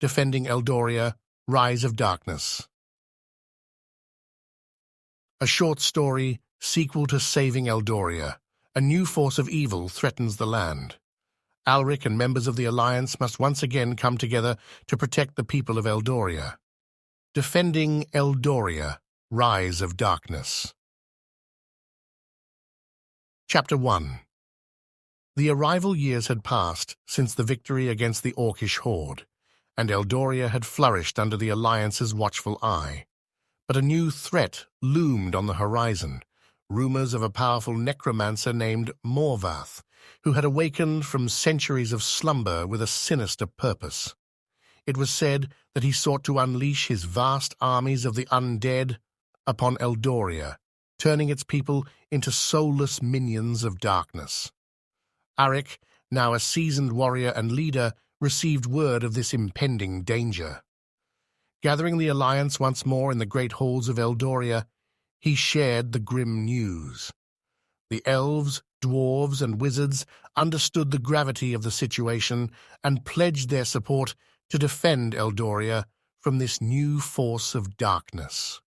Defending Eldoria, Rise of Darkness. A short story, sequel to Saving Eldoria. A new force of evil threatens the land. Aric and members of the Alliance must once again come together to protect the people of Eldoria. Defending Eldoria, Rise of Darkness. Chapter 1. The arrival years had passed since the victory against the Orcish horde, and Eldoria had flourished under the Alliance's watchful eye. But a new threat loomed on the horizon, rumors of a powerful necromancer named Morvath, who had awakened from centuries of slumber with a sinister purpose. It was said that he sought to unleash his vast armies of the undead upon Eldoria, turning its people into soulless minions of darkness. Aric, now a seasoned warrior and leader, received word of this impending danger. Gathering the Alliance once more in the great halls of Eldoria, he shared the grim news. The elves, dwarves, and wizards understood the gravity of the situation and pledged their support to defend Eldoria from this new force of darkness.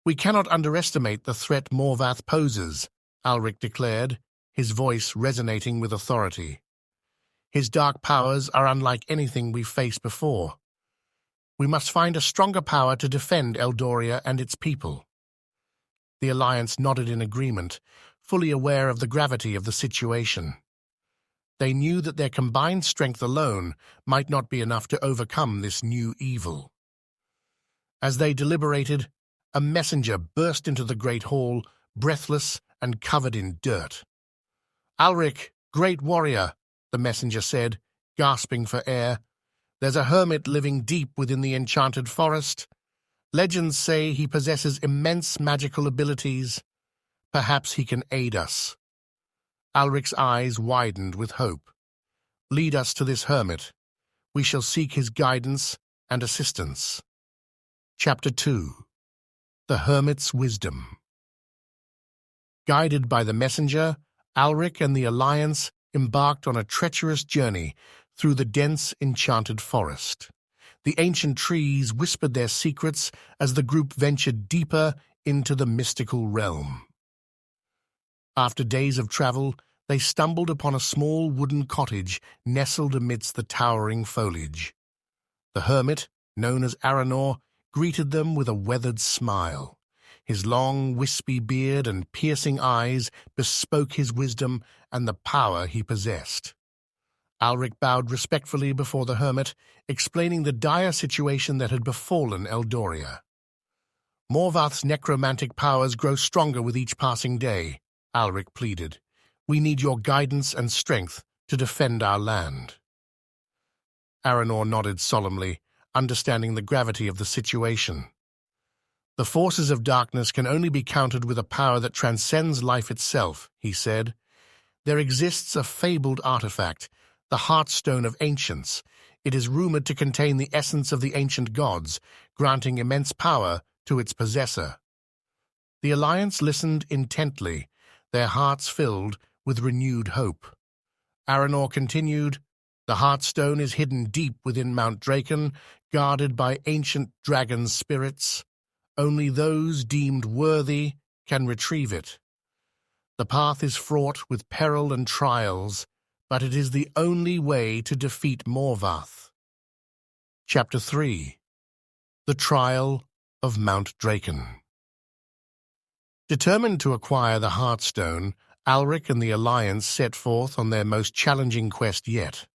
"We cannot underestimate the threat Morvath poses," Aric declared, his voice resonating with authority. "His dark powers are unlike anything we've faced before. We must find a stronger power to defend Eldoria and its people." The Alliance nodded in agreement, fully aware of the gravity of the situation. They knew that their combined strength alone might not be enough to overcome this new evil. As they deliberated, a messenger burst into the great hall, breathless and covered in dirt. "Aric, great warrior," the messenger said, gasping for air. "There's a hermit living deep within the enchanted forest. Legends say he possesses immense magical abilities. Perhaps he can aid us." Alric's eyes widened with hope. "Lead us to this hermit. We shall seek his guidance and assistance." Chapter 2. The Hermit's Wisdom. Guided by the messenger, Aric and the Alliance embarked on a treacherous journey through the dense, enchanted forest. The ancient trees whispered their secrets as the group ventured deeper into the mystical realm. After days of travel, they stumbled upon a small wooden cottage nestled amidst the towering foliage. The hermit, known as Aric, greeted them with a weathered smile. His long, wispy beard and piercing eyes bespoke his wisdom and the power he possessed. Aric bowed respectfully before the hermit, explaining the dire situation that had befallen Eldoria. "Morvath's necromantic powers grow stronger with each passing day," Aric pleaded. "We need your guidance and strength to defend our land." Aric nodded solemnly, understanding the gravity of the situation. "The forces of darkness can only be countered with a power that transcends life itself," he said. "There exists a fabled artifact, the Heartstone of Ancients. It is rumored to contain the essence of the ancient gods, granting immense power to its possessor." The Alliance listened intently, their hearts filled with renewed hope. Aric continued, "The Heartstone is hidden deep within Mount Draken, guarded by ancient dragon spirits. Only those deemed worthy can retrieve it. The path is fraught with peril and trials, but it is the only way to defeat Morvath." Chapter 3. The Trial of Mount Draken. Determined to acquire the Heartstone, Aric and the Alliance set forth on their most challenging quest yet.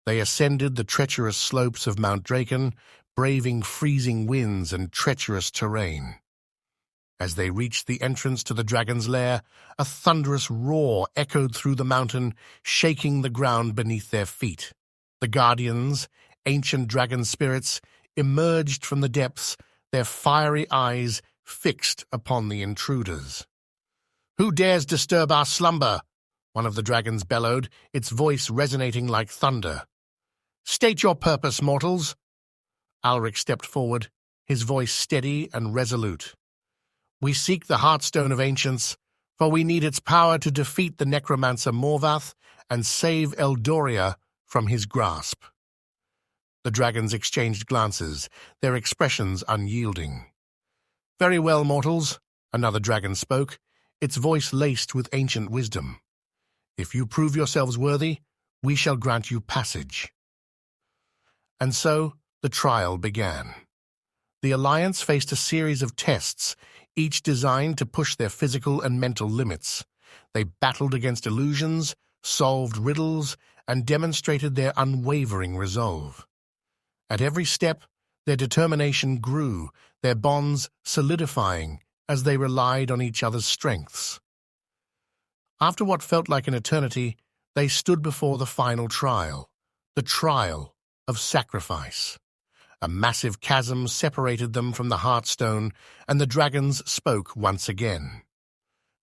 They ascended the treacherous slopes of Mount Draken, braving freezing winds and treacherous terrain. As they reached the entrance to the dragon's lair, a thunderous roar echoed through the mountain, shaking the ground beneath their feet. The guardians, ancient dragon spirits, emerged from the depths, their fiery eyes fixed upon the intruders. "Who dares disturb our slumber?" one of the dragons bellowed, its voice resonating like thunder. "State your purpose, mortals." Aric stepped forward, his voice steady and resolute. "We seek the Heartstone of Ancients, for we need its power to defeat the necromancer Morvath and save Eldoria from his grasp." The dragons exchanged glances, their expressions unyielding. "Very well, mortals," another dragon spoke, its voice laced with ancient wisdom. "If you prove yourselves worthy, we shall grant you passage." And so the trial began. The Alliance faced a series of tests, each designed to push their physical and mental limits. They battled against illusions, solved riddles, and demonstrated their unwavering resolve. At every step, their determination grew, their bonds solidifying as they relied on each other's strengths. After what felt like an eternity, they stood before the final trial, the trial of sacrifice. A massive chasm separated them from the Heartstone, and the dragons spoke once again.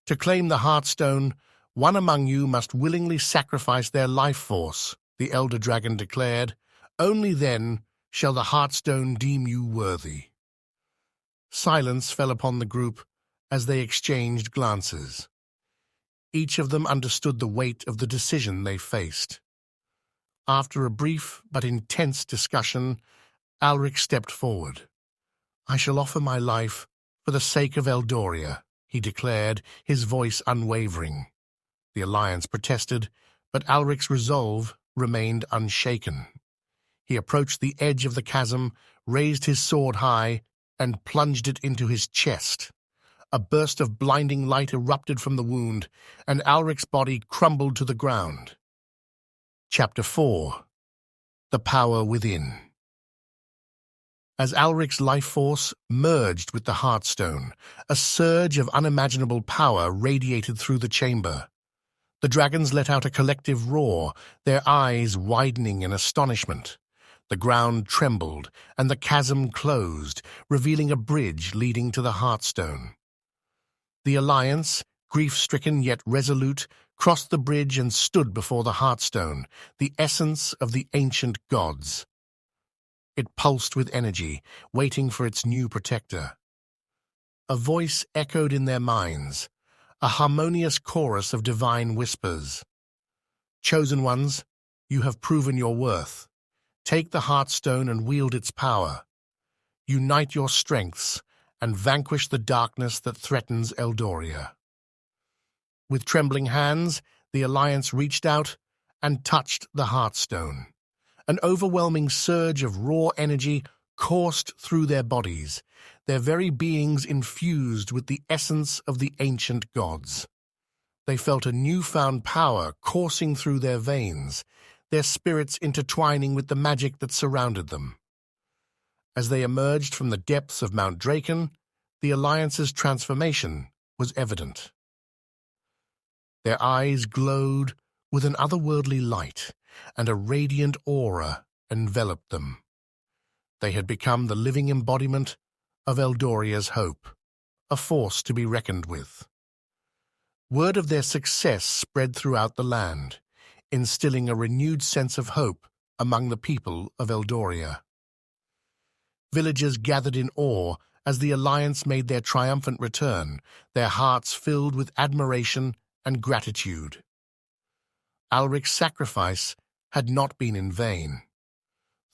"To claim the Heartstone, one among you must willingly sacrifice their life force," the elder dragon declared. "Only then shall the Heartstone deem you worthy." Silence fell upon the group as they exchanged glances. Each of them understood the weight of the decision they faced. After a brief but intense discussion, Aric stepped forward. "I shall offer my life for the sake of Eldoria," he declared, his voice unwavering. The Alliance protested, but Alric's resolve remained unshaken. He approached the edge of the chasm, raised his sword high, and plunged it into his chest. A burst of blinding light erupted from the wound, and Alric's body crumbled to the ground. Chapter 4. The Power Within. As Alric's life force merged with the Heartstone, a surge of unimaginable power radiated through the chamber. The dragons let out a collective roar, their eyes widening in astonishment. The ground trembled, and the chasm closed, revealing a bridge leading to the Heartstone. The Alliance, grief-stricken yet resolute, crossed the bridge and stood before the Heartstone, the essence of the ancient gods. It pulsed with energy, waiting for its new protector. A voice echoed in their minds, a harmonious chorus of divine whispers. "Chosen ones, you have proven your worth. Take the Heartstone and wield its power. Unite your strengths and vanquish the darkness that threatens Eldoria." With trembling hands, the Alliance reached out and touched the Heartstone. An overwhelming surge of raw energy coursed through their bodies, their very beings infused with the essence of the ancient gods. They felt a newfound power coursing through their veins, their spirits intertwining with the magic that surrounded them. As they emerged from the depths of Mount Draken, the Alliance's transformation was evident. Their eyes glowed with an otherworldly light, and a radiant aura enveloped them. They had become the living embodiment of Eldoria's hope, a force to be reckoned with. Word of their success spread throughout the land, instilling a renewed sense of hope among the people of Eldoria. Villagers gathered in awe as the Alliance made their triumphant return, their hearts filled with admiration and gratitude. Alric's sacrifice had not been in vain.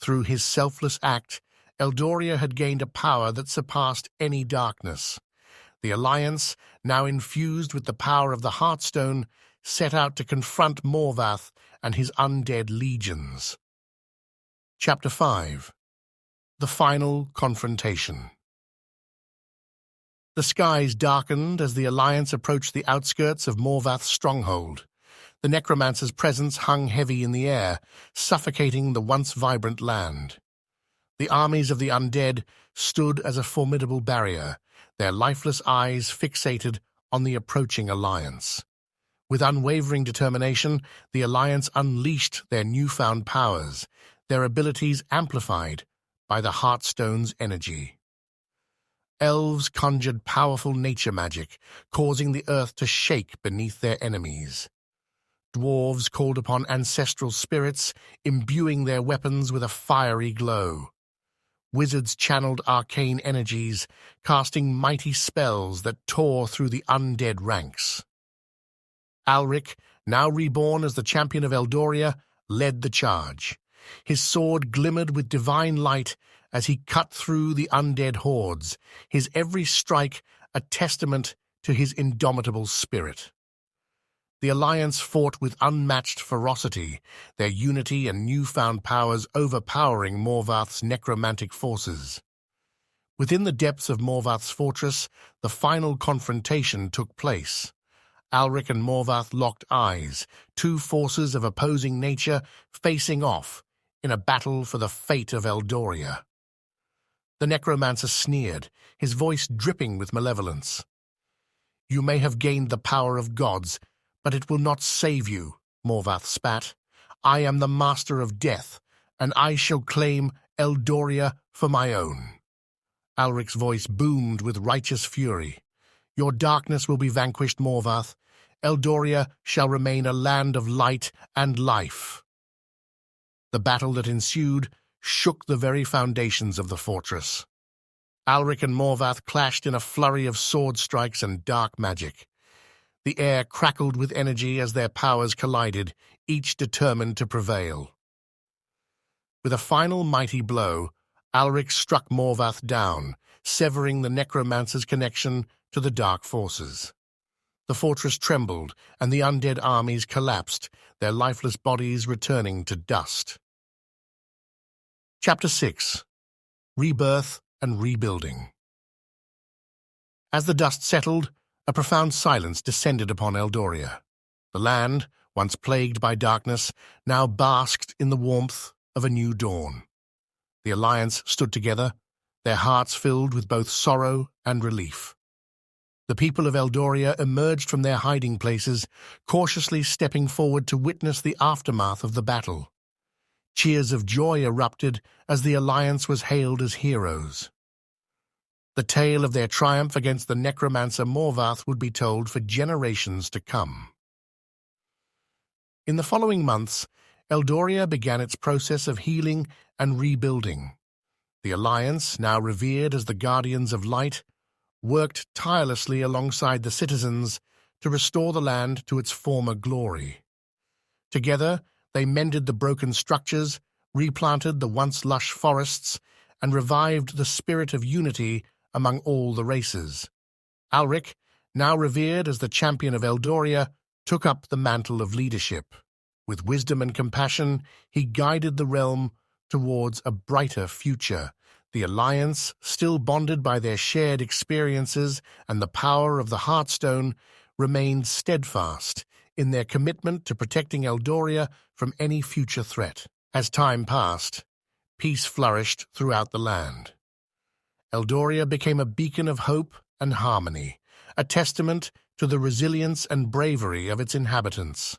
Through his selfless act, Eldoria had gained a power that surpassed any darkness. The Alliance, now infused with the power of the Heartstone, set out to confront Morvath and his undead legions. Chapter 5. The Final Confrontation. The skies darkened as the Alliance approached the outskirts of Morvath's stronghold. The necromancer's presence hung heavy in the air, suffocating the once vibrant land. The armies of the undead stood as a formidable barrier, their lifeless eyes fixated on the approaching Alliance. With unwavering determination, the Alliance unleashed their newfound powers, their abilities amplified by the Heartstone's energy. Elves conjured powerful nature magic, causing the earth to shake beneath their enemies. Dwarves called upon ancestral spirits, imbuing their weapons with a fiery glow. Wizards channeled arcane energies, casting mighty spells that tore through the undead ranks. Alric, now reborn as the champion of Eldoria, led the charge. His sword glimmered with divine light as he cut through the undead hordes, his every strike a testament to his indomitable spirit. The Alliance fought with unmatched ferocity, their unity and newfound powers overpowering Morvath's necromantic forces. Within the depths of Morvath's fortress, the final confrontation took place. Alric and Morvath locked eyes, two forces of opposing nature facing off in a battle for the fate of Eldoria. The necromancer sneered, his voice dripping with malevolence. "You may have gained the power of gods, but it will not save you," Morvath spat. "I am the master of death, and I shall claim Eldoria for my own." Alric's voice boomed with righteous fury. "Your darkness will be vanquished, Morvath. Eldoria shall remain a land of light and life." The battle that ensued shook the very foundations of the fortress. Alric and Morvath clashed in a flurry of sword strikes and dark magic. The air crackled with energy as their powers collided, each determined to prevail. With a final mighty blow, Alric struck Morvath down, severing the necromancer's connection to the dark forces. The fortress trembled, and the undead armies collapsed, their lifeless bodies returning to dust. Chapter 6. Rebirth and Rebuilding. As the dust settled, a profound silence descended upon Eldoria. The land, once plagued by darkness, now basked in the warmth of a new dawn. The Alliance stood together, their hearts filled with both sorrow and relief. The people of Eldoria emerged from their hiding places, cautiously stepping forward to witness the aftermath of the battle. Cheers of joy erupted as the Alliance was hailed as heroes. The tale of their triumph against the necromancer Morvath would be told for generations to come. In the following months, Eldoria began its process of healing and rebuilding. The Alliance, now revered as the Guardians of Light, worked tirelessly alongside the citizens to restore the land to its former glory. Together, they mended the broken structures, replanted the once lush forests, and revived the spirit of unity among all the races. Alric, now revered as the champion of Eldoria, took up the mantle of leadership. With wisdom and compassion, he guided the realm towards a brighter future. The Alliance, still bonded by their shared experiences and the power of the Heartstone, remained steadfast in their commitment to protecting Eldoria from any future threat. As time passed, peace flourished throughout the land. Eldoria became a beacon of hope and harmony, a testament to the resilience and bravery of its inhabitants.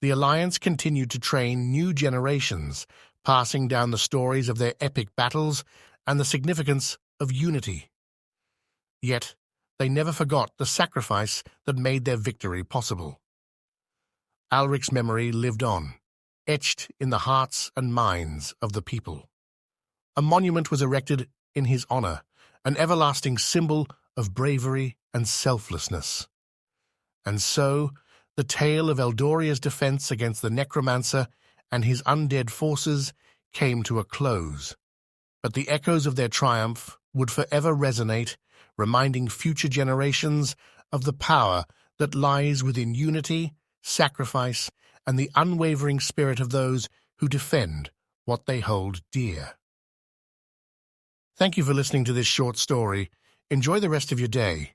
The Alliance continued to train new generations, passing down the stories of their epic battles and the significance of unity. Yet, they never forgot the sacrifice that made their victory possible. Alric's memory lived on, etched in the hearts and minds of the people. A monument was erected in his honor, an everlasting symbol of bravery and selflessness. And so, the tale of Eldoria's defense against the necromancer and his undead forces came to a close. But the echoes of their triumph would forever resonate, reminding future generations of the power that lies within unity, sacrifice, and the unwavering spirit of those who defend what they hold dear. Thank you for listening to this short story. Enjoy the rest of your day.